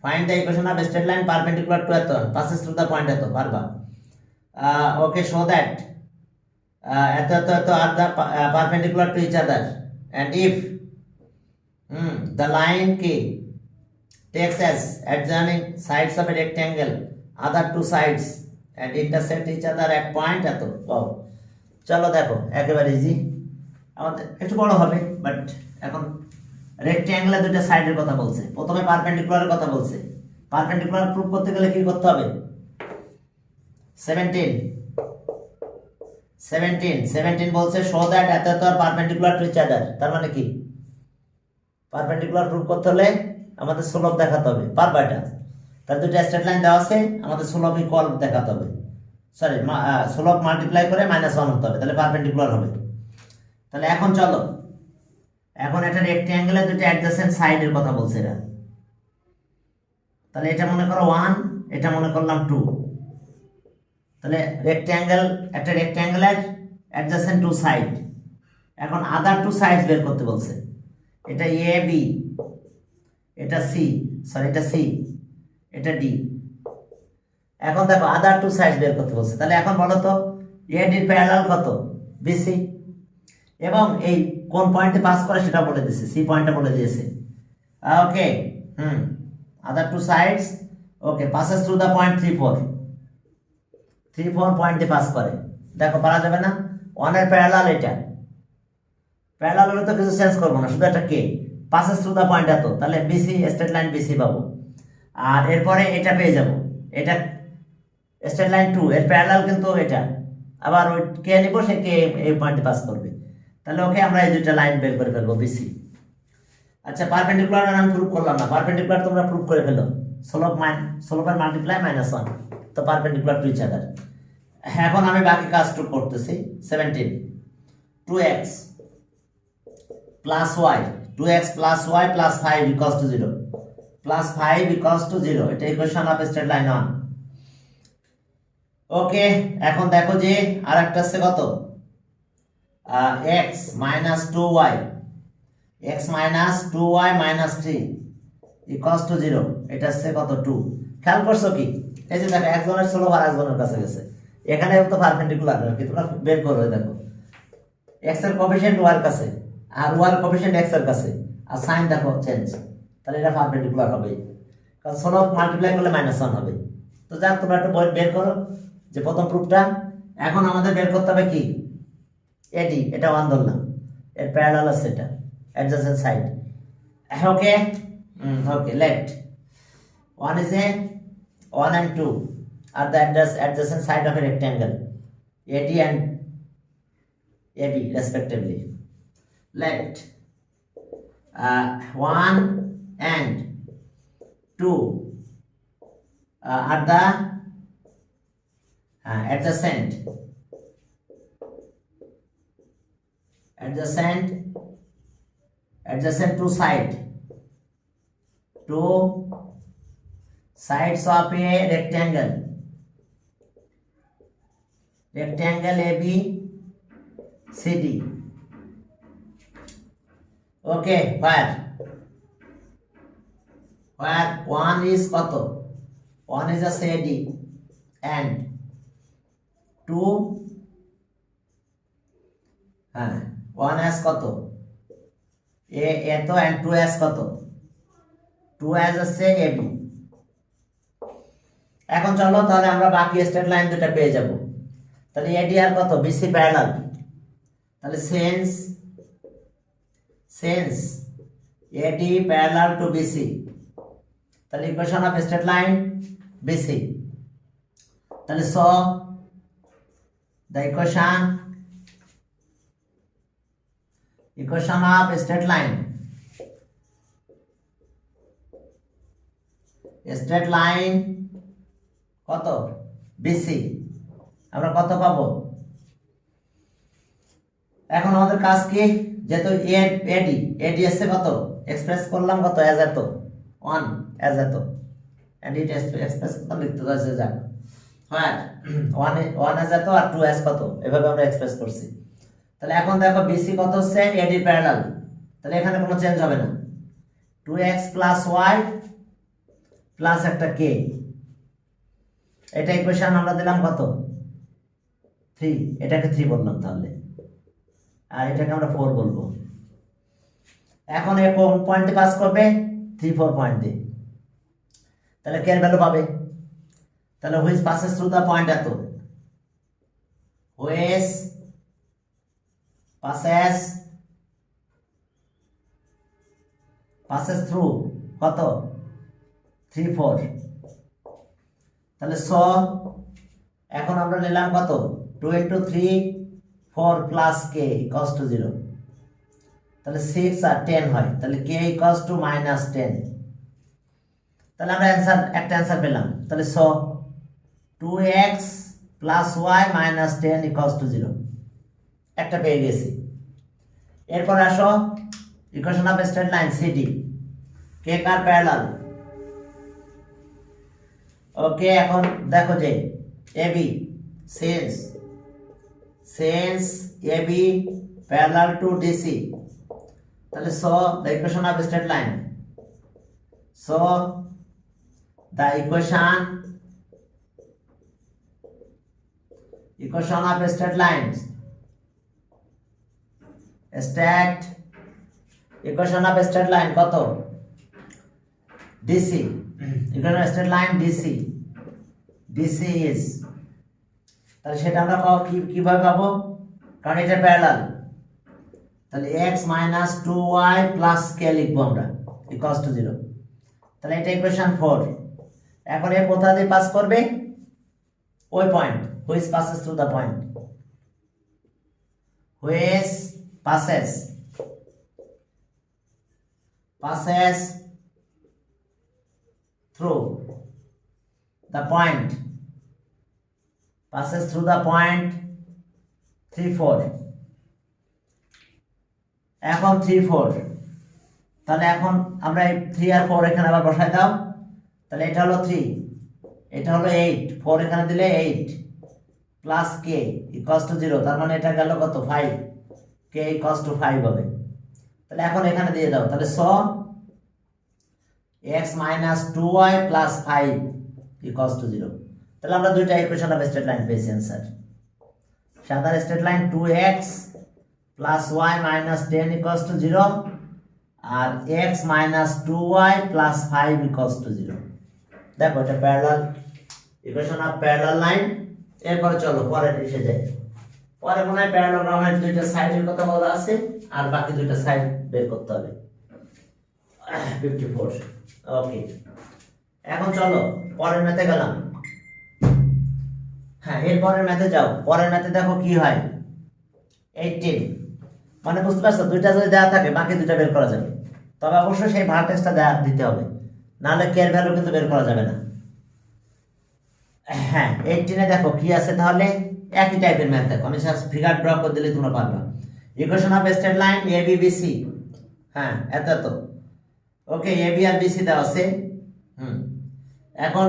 find the equation of straight line perpendicular to এত passes through the point এত পারবা। ওকে শো দ্যাট এত এত এত are the perpendicular to each other and if the line K takes as adjoining sides of a rectangle other two sides and intersect each other at point এত। বাও চলো দেখো একেবারে easy, আমাদের একটু বড় হবে বাট এখন রেক্ট্যাঙ্গেলের দুটো সাইডের কথা বলছে, প্রথমে পারপেন্ডিকুলারের কথা বলছে। পারপেন্ডিকুলার প্রুফ করতে গেলে কি করতে হবে? 17 বলছে শো দ্যাট এত এত are perpendicular to each other. তার মানে কি পারপেন্ডিকুলার প্রুফ করতে হলে আমাদের স্লোপ দেখাতে হবে। পারবা এটা? তার দুটো স্ট্রেট লাইন দেওয়া আছে, আমাদের স্লোপ ইকুয়াল দেখাতে হবে, সরি স্লোপ মাল্টিপ্লাই করে -1 হতে হবে, তাহলে পারপেন্ডিকুলার হবে। তাহলে এখন চলো এখন একটা রেক্ট্যাঙ্গেলের দুটো অ্যাডজেসেন্ট সাইডের কথা বলছে এরা। তাহলে এটা মনে করো 1, এটা মনে করলাম 2। তাহলে একটা রেক্ট্যাঙ্গেলের অ্যাডজেসেন্ট টু সাইড, এখন আদার টু সাইড বের করতে বলছে। এটা এ বি, এটা সি, সরি এটা সি, এটা ডি। এখন দেখো আদার টু সাইড বের করতে বলছে। তাহলে এখন বলো তো এ ডির প্যারালাল কত? বিসি। এবং এই কোন পয়েন্টে পাস করে সেটা বলে দিয়েছে, সি পয়েন্টটা বলে দিয়েছে। Okay other two sides okay passes through the point 3 4 পয়েন্টে পাস করে। দেখো পারা যাবে না, 1 এর প্যারালাল এটা, প্যারালাল হলে তো কিছু চেঞ্জ করবো না, শুধু একটা কে পাসেস থ্রু দ্য পয়েন্ট এত, তাহলে বিসি স্ট্রেট লাইন বিসি পাবো। আর এরপরে এটা পেয়ে যাব, এটা স্ট্রেট লাইন 2 এর প্যারালাল কিন্তু এটা, আবার ওই কে নিব সে কে এই পয়েন্টে পাস করবে। তাহলে ওকে আমরা এই দুইটা লাইন বের করে ফেলবো বিসি। আচ্ছা পারপেন্ডিকুলার আমি প্রুফ করলাম না, পারপেন্ডিকুলার তোমরা প্রুফ করে ফেলো। স্লোপের মাল্টিপ্লাই -1 তো পারপেন্ডিকুলার টু ইচ আদার। এখন আমি বাকি কাজটুকু করতেছি। 17 2x plus y 2x plus y plus 5 equals to 0 plus 5 equals to 0 এটা ইকুয়েশন অফ স্ট্রেট লাইন 1। ওকে এখন দেখো যে আরেকটা আছে কত x minus 2y minus 3 equals to 0 এটা আছে কত 2। খেয়াল করছো কি এই যে দেখো একজনের স্লোপ আর একজনের কাছে গেছে, এখানে তো পারপেন্ডিকুলার কি তোমরা বের করো। দেখো x এর কোএফিশিয়েন্ট y এর কাছে আর y এর কোএফিশিয়েন্ট x এর কাছে, আর সাইন দেখো চেঞ্জ, তাহলে এটা পারপেন্ডিকুলার হবে, কারণ স্লোপ মাল্টিপ্লাই করলে -1 হবে। তো যাক তোমরা একটু বের করো যে প্রথম প্রুফটা। এখন আমাদের বের করতে হবে কি এডি, এটা 1 ধরলাম, এর প্যারালাল আছে এটা adjacent side. Okay okay let 1 is a 1 and 2 are the adjacent side of a rectangle AD and AB respectively. Let 1 and 2 are the adjacent two sides of a rectangle AB CD. Okay, where 1 is কত? 1 is a CD and 2 1 as কত এত and 2 as কত 2 as আছে AB। এখন চলো তাহলে আমরা বাকি স্ট্রেট লাইন দুটো পেয়ে যাব। তাহলে এডি আর কত বিসি প্যারালাল, তাহলে since AD parallel to BC, তাহলে equation of straight line BC. তাহলে so the equation of straight line straight line কত বিসি, আমরা কত পাবো? এখন আমাদের কাজ কি, যেহেতু এডি এডি এসছে কত, এক্সপ্রেস করলাম কত, এজ এত 1 এজ এত, এডি এক্সপ্রেস কত লিখতে যাচ্ছে, যাক হ্যাঁ 1 এজ এত আর 2 এজ কত, এভাবে আমরা এক্সপ্রেস করছি। তাহলে এখন দেখো বিসি কত হচ্ছে এডি প্যারালাল, তাহলে এখানে কোনো চেঞ্জ হবে না, 2x প্লাস y প্লাস একটা k, এটা ইকুয়েশন আমরা দিলাম কত 3, এটাকে 3 বললাম তাহলে, আর এটাকে আমরা 4 বলবো। এখন এ কোন পয়েন্টে পাস করবে, 3 4 পয়েন্টে, তাহলে কে এর ভ্যালু পাবে, তাহলে which passes through the point এত, হুইচ পাসেস থ্রু কত 3 4, তাহলে এখন আমরা নিলাম কত 2 into 3 4 plus k equals to 0, তাহলে 6 আর 10 হয়, তাহলে k equals to -10, তাহলে আমরা একটা অ্যান্সার পেলাম। তাহলে 2x plus y minus 10 equals to 0, একটা পেয়ে গেছি। এরপর আসো equation of straight line CD, কে কার প্যারালাল, ওকে এখন দেখো যে AB since AB parallel to DC, তাহলে the equation of straight line, the equation of straight lines, equation of straight line কত DC, equation of straight line DC is, তাহলে সেটা আমরা কিভাবে পাবো, কারণ এটা প্যারালাল, তাহলে x minus 2y plus k লিখবো আমরা equals to 0, তাহলে এটা ইকুয়েশন 4। এখন এ কোথা দিয়ে পাস করবে, ওই point which passes through the point, which passes through the point, passes through the point 3 4, এখন 3 4, তাহলে এখন আমরা এই 3 আর 4 এখানে আবার বসাই দাও, তাহলে এটা হলো 3, এটা হলো 8, 4 এখানে দিলে 8 প্লাস k ইকুয়ালস টু 0, তার মানে এটা গেল কত 5, k ইকুয়ালস টু 5 হবে। তাহলে এখন এখানে দিয়ে দাও, তাহলে x minus 2y plus 5 equals to 0, তাহলে আমরা দুইটা ইকুয়েশন অফ স্ট্রেট লাইন পেয়েছি অ্যানসার। সাধারণ straight line 2x plus y minus 10 equals to 0 আর x minus 2y plus 5 equals to 0, দেখো এটা parallel, equation of parallel line. এরপরে চলো পরের এসে যাই, পরে মনে হয় প্যারালোগ্রামের দুইটা সাইডের কথা বলা আছে আর বাকি দুইটা সাইড বের করতে হবে, 54। ওকে, এখন চলো পরের ম্যাথে গেলাম। হ্যাঁ এর পরের ম্যাথে যাও, পরের ম্যাথে দেখো কি হয় 18, মানে বুঝতে পারছো দুইটা যদি দেওয়া থাকে বাকি দুইটা বের করা যাবে, তবে অবশ্যই সেই ভার্টেক্সটা দিতে হবে, নাহলে কে এর ভ্যালু কিন্তু বের করা যাবে না। হ্যাঁ 18 এ দেখো কি আছে, তাহলে একই টাইপের ম্যাথ দেখো, আমি জাস্ট ফিগার ড্র করে দিলে তোমরা পারবা। Equation of straight line AB BC, হ্যাঁ এত ওকে, এবি আর বিসি দেওয়া আছে, এখন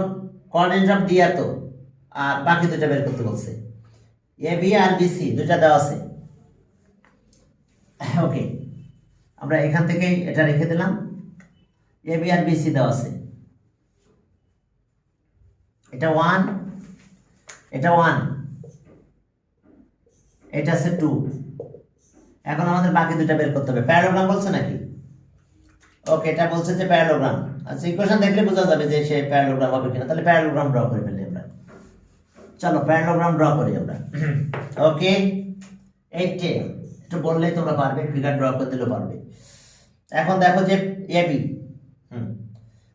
কোঅর্ডিনেট অফ ডি এত আর বাকি দুটো বের করতে বলছে, এবি আর বিসি দুটো দেওয়া আছে। ওকে, আমরা এখান থেকে এটা রেখে দিলাম, এবি আর বিসি দেওয়া আছে, এটা 1 এটা 1 এটা আছে 2, এখন আমাদের বাকি দুটো বের করতে হবে। প্যারালোগ্রাম বলছে নাকি, ওকে এটা বলছে যে প্যারালোগ্রাম, আচ্ছা ইকুয়েশন দেখলে বোঝা যাবে যে সে প্যারালোগ্রাম হবে কিনা, তাহলে প্যারালোগ্রাম ড্র করে ফেলি আমরা, চলো প্যারালোগ্রাম ড্র করি আমরা। ওকে 18 একটু বললেই তোমরা পারবে, ফিগার ড্র করে দিলেও পারবে। এখন দেখো যে এবি,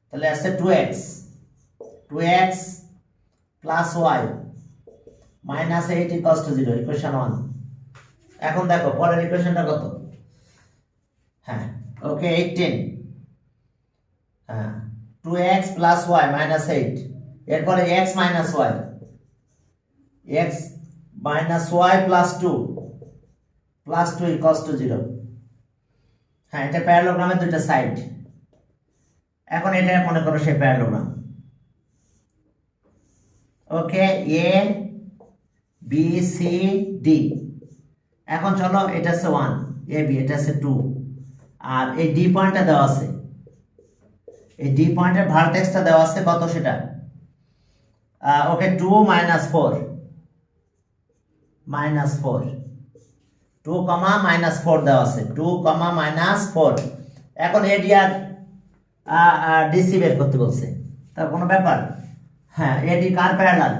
তাহলে আছে 2x plus y minus 8 equals to 0, equation 1। এখন দেখো পরের ইকুয়েশনটা কত, হ্যাঁ ওকে 18, হ্যাঁ 2x প্লাস y মাইনাস 8, এরপরে x minus y, x minus y plus 2 equals to 0। হ্যাঁ, এটা প্যারালোগ্রামের দুইটা সাইড। এখন এটা মনে করো সেই parallelogram. Okay, A B C D. এখন চলো, এটা হচ্ছে 1 এ বি, এটা হচ্ছে 2, আর এই ডি পয়েন্টটা দেওয়া আছে। এই ডি পয়েন্টের ভার্টেক্সটা দেওয়া আছে কত সেটা, ওকে 2 মাইনাস 4, 2 কমা মাইনাস 4 দেওয়া আছে, 2 কমা মাইনাস 4। এখন এডি আর ডিসি বের করতে বলছে, তার কোনো ব্যাপার? হ্যাঁ, এডি কার প্যারালাল?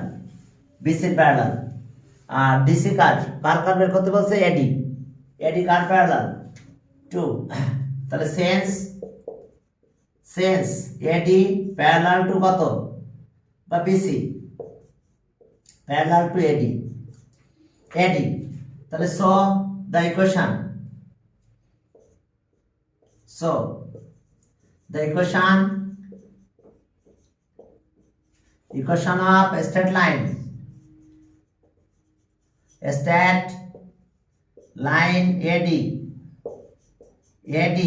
বিসির প্যারালাল। আর ডিসি কার বের করতে বলছে? এডি কার প্যারালাল? 2। তাহলে সেন্স এডি প্যারালাল টু কত, বা বিসি প্যারালাল টু এডি। তাহলে so the equation of a straight line AD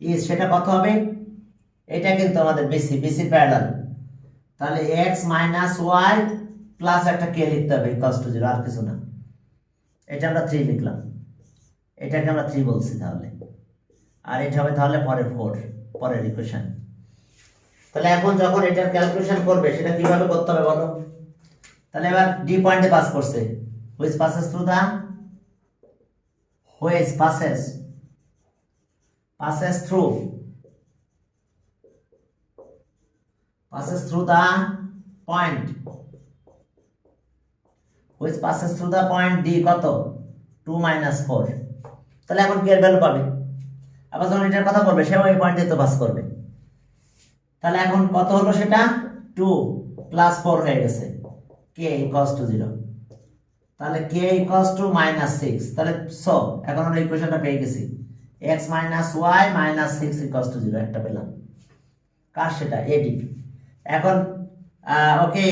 is সেটা কত হবে? এটা কিন্তু আমাদের বিসি প্যারালাল। তাহলে x মাইনাস y প্লাস একটা কে লিখতে হবে ইকুয়ালস টু 0, আর কিছু না। এটা আমরা 3 লিখলাম, এটাকে আমরা 3 বলছি তাহলে, আর এটা হবে তাহলে পরের ইকুয়েশন। তাহলে এখন যখন এটার ক্যালকুলেশন করবে সেটা কিভাবে করতে হবে বলো? তাহলে এবার ডি পয়েন্টে পাস করছে, which passes through the point D কত? 2 মাইনাস 4। তাহলে এখন কে এর ভ্যালু পাবে? আবার যখন এটার কথা বলবে সেও এই পয়েন্টে তো পাস করবে। তাহলে এখন কত হলো সেটা? 2 প্লাস 4 হয়ে গেছে, k ইকুয়ালস টু 0। তাহলে k ইকুয়ালস টু মাইনাস 6। তাহলে সো এখন আমরা ইকুয়েশনটা পেয়ে গেছি, x minus y minus 6 equals to 0 একটা পেলাম। কার সেটা? এডি। এখন ওকে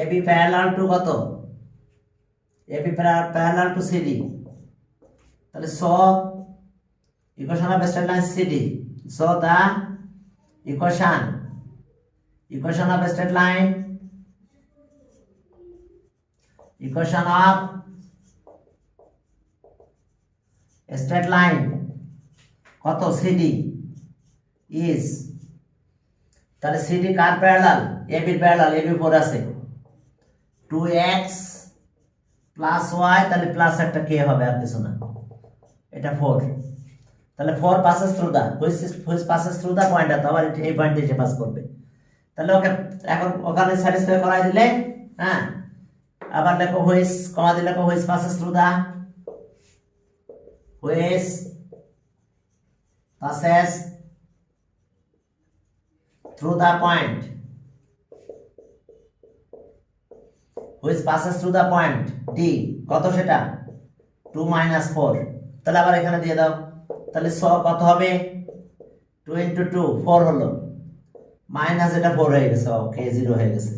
AB প্যারালাল টু কত? AB parallel to CD। তাহলে so equation of straight line CD, so the equation of straight line কত? CD is, তাহলে CD কার প্যারালাল? AB এর প্যারালাল, AB 4 আছে, 2x প্লাস y, তাহলে plus একটা k হবে, আর কিছু না, এটা 4। তাহলে 4 passes through the পয়েন্ট, আবার এই পয়েন্টে এসে পাস করবে। তাহলে ওকে এখন ওখানে স্যাটিসফাই করাই দিলে, হ্যাঁ, আবার লেখো হুইচ, কমা দিলে লেখো which passes through the point, which passes through the point D কত সেটা? 2 মাইনাস 4। তাহলে আবার এখানে দিয়ে দাও, তাহলে স কত হবে? 2 ইন্টু 2 4 হলো, মাইনাস এটা 4 হয়ে গেছে, ওকে 0 হয়ে গেছে।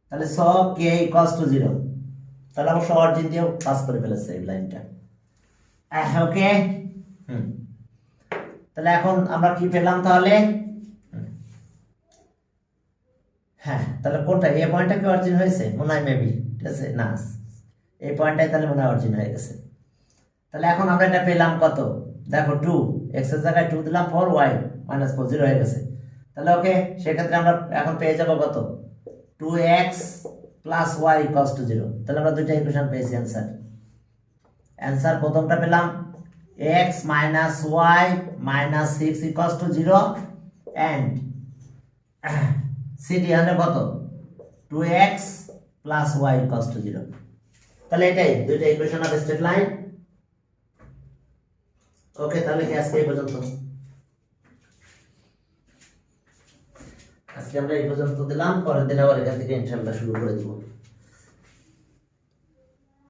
তাহলে স k ইকুয়ালস টু 0। তাহলে অবশ্য অরিজিন দিয়েও পাস করে ফেলেছে এই লাইনটা, ওকে। তাহলে এখন আমরা কি পেলাম তাহলে? হ্যাঁ, তাহলে কোনটা? এই পয়েন্টটা কি অরিজিন হয়েছে? মনে হয় মেবি, ঠিক আছে, না এই পয়েন্টটাই তাহলে মনে হয় অরিজিন হয়ে গেছে। তাহলে এখন আমরা এটা পেলাম কত? দেখো 2, x এর জায়গায় 2 দিলাম, 4 y মাইনাস 4, 0 হয়ে গেছে। তাহলে ওকে, সেক্ষেত্রে আমরা এখন পেয়ে যাবো কত? 2x plus y equals to 0। তাহলে আমরা দুইটা ইকুয়েশন পেয়েছি। অ্যান্সার প্রথমটা পেলাম x minus y minus 6 equals to 0 and CD হলো কত? 2x plus y equals to 0। তাহলে এটাই দুইটা ইকুয়েশন অফ স্ট্রেট লাইন। ওকে, তাহলে কি আজকে এই পর্যন্ত? আজকে আমরা এই পর্যন্ত দিলাম, পরের দিন আবার এখান থেকে ইনশাআল্লাহ শুরু করে দেব।